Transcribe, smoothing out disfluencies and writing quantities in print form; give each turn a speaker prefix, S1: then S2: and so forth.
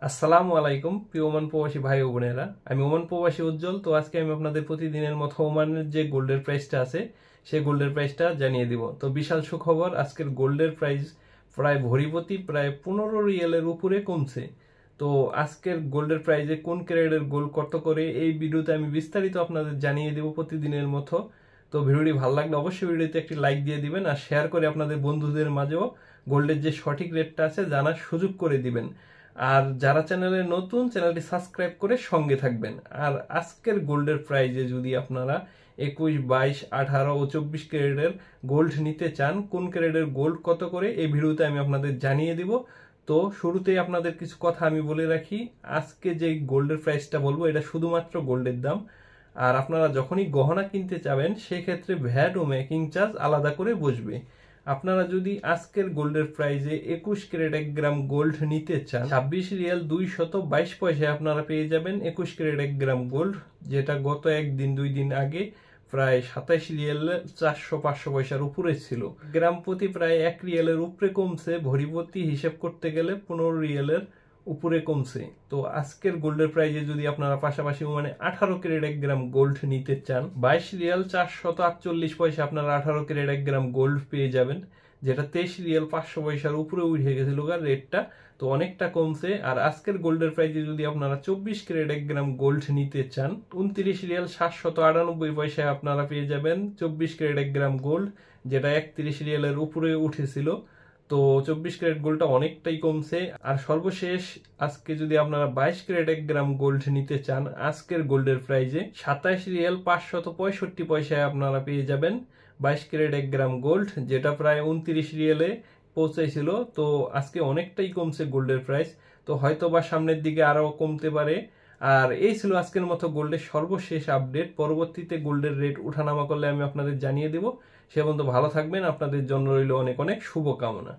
S1: আসসালামু আলাইকুম প্রিয় ওমান প্রবাসী ভাই ও বোনেরা। আমি ওমান প্রবাসী উজ্জ্বল। তো আজকে আমি আপনাদের প্রতিদিনের মতো ওমানের যে গোল্ডের প্রাইসটা আছে সেই গোল্ডের প্রাইসটা জানিয়ে দিব। তো বিশাল সুখবর, আজকের গোল্ডের প্রাইস প্রায় ভরিপতি প্রায় 15 রিয়ালের উপরে কমছে। তো আজকের গোল্ডের প্রাইসে কোন ক্যারেটের গোল্ড কত করে এই ভিডিওতে আমি বিস্তারিত আপনাদের জানিয়ে দেব প্রতিদিনের মতো। তো ভিডিওটি ভালো লাগলে অবশ্যই ভিডিওতে একটি লাইক দিয়ে দিবেন আর শেয়ার করে আপনাদের বন্ধুদের মাঝেও গোল্ডের যে সঠিক রেটটা আছে জানার সুযোগ করে দিবেন। আর যারা চ্যানেলে নতুন, চ্যানেলটি সাবস্ক্রাইব করে সঙ্গে থাকবেন। আর আজকের গোল্ডের প্রাইজে যদি আপনারা 21, 22, 18 ও 24 ক্যারেটের গোল্ড নিতে চান, কোন ক্যারেটের গোল্ড কত করে এই ভিডিওতে আমি আপনাদের জানিয়ে দিব। তো শুরুতেই আপনাদের কিছু কথা আমি বলে রাখি, আজকে যে গোল্ডের প্রাইসটা বলবো এটা শুধুমাত্র গোল্ডের দাম। আর আপনারা যখনই গহনা কিনতে চাবেন সেক্ষেত্রে ভ্যাট ও মেকিং চার্জ আলাদা করে বসবে। আপনারা যদি আজকের গোল্ডের প্রাইজে 21 ক্যারেট 1 গ্রাম গোল্ড নিতে চান, 26 রিয়াল 222 পয়সায় আপনারা পেয়ে যাবেন 21 ক্যারেট 1 গ্রাম গোল্ড, যেটা গত একদিন 2 দিন আগে প্রায় 27 রিয়াল 400-500 পয়সার উপরে ছিল। গ্রাম প্রতি প্রায় 1 রিয়ালের উপরে কমছে, ভরিপতি হিসেব করতে গেলে 15 রিয়ালের উপরে কমছে। তো আজকের গোল্ডের প্রাইজে যদি আপনারা পাশাপাশি মানে 18 ক্যারেট 1 গ্রাম গোল্ড নিতে চান, 22 রিয়াল 448 পয়সা আপনারা 18 ক্যারেট 1 গ্রাম গোল্ড পেয়ে যাবেন, যেটা 23 রিয়াল 500 পয়সার উপরে উঠে গেছিল রেটটা। তো অনেকটা কমছে। আর আজকের গোল্ডের প্রাইজে যদি আপনারা 24 ক্যারেট 1 গ্রাম গোল্ড নিতে চান, 29 রিয়াল 798 পয়সায় আপনারা পেয়ে যাবেন 24 ক্যারেট 1 গ্রাম গোল্ড, যেটা 31 রিয়ালের উপরে উঠেছিল। তো 24 ক্যারেট গোল্ডটা অনেকটাই কমছে। আর সর্বশেষ আজকে যদি আপনারা 22 ক্যারেট 1 গ্রাম গোল্ড নিতে চান, আজকের গোল্ডের প্রাইজে 27 রিয়াল 565 পয়সায় আপনারা পেয়ে যাবেন 22 ক্যারেট 1 গ্রাম গোল্ড, যেটা প্রায় 29 রিয়ালে পৌঁছাইছিল। তো আজকে অনেকটাই কমছে গোল্ডের প্রাইস। তো হয়তো বা সামনের দিকে আরো কমতে পারে। আর এই ছিল আজকের মতো গোল্ডের সর্বশেষ আপডেট। পরবর্তীতে গোল্ডের রেট উঠানামা করলে আমি আপনাদের জানিয়ে দেব। সে পর্যন্ত ভালো থাকবেন, আপনাদের জন্য রইল অনেক অনেক শুভকামনা।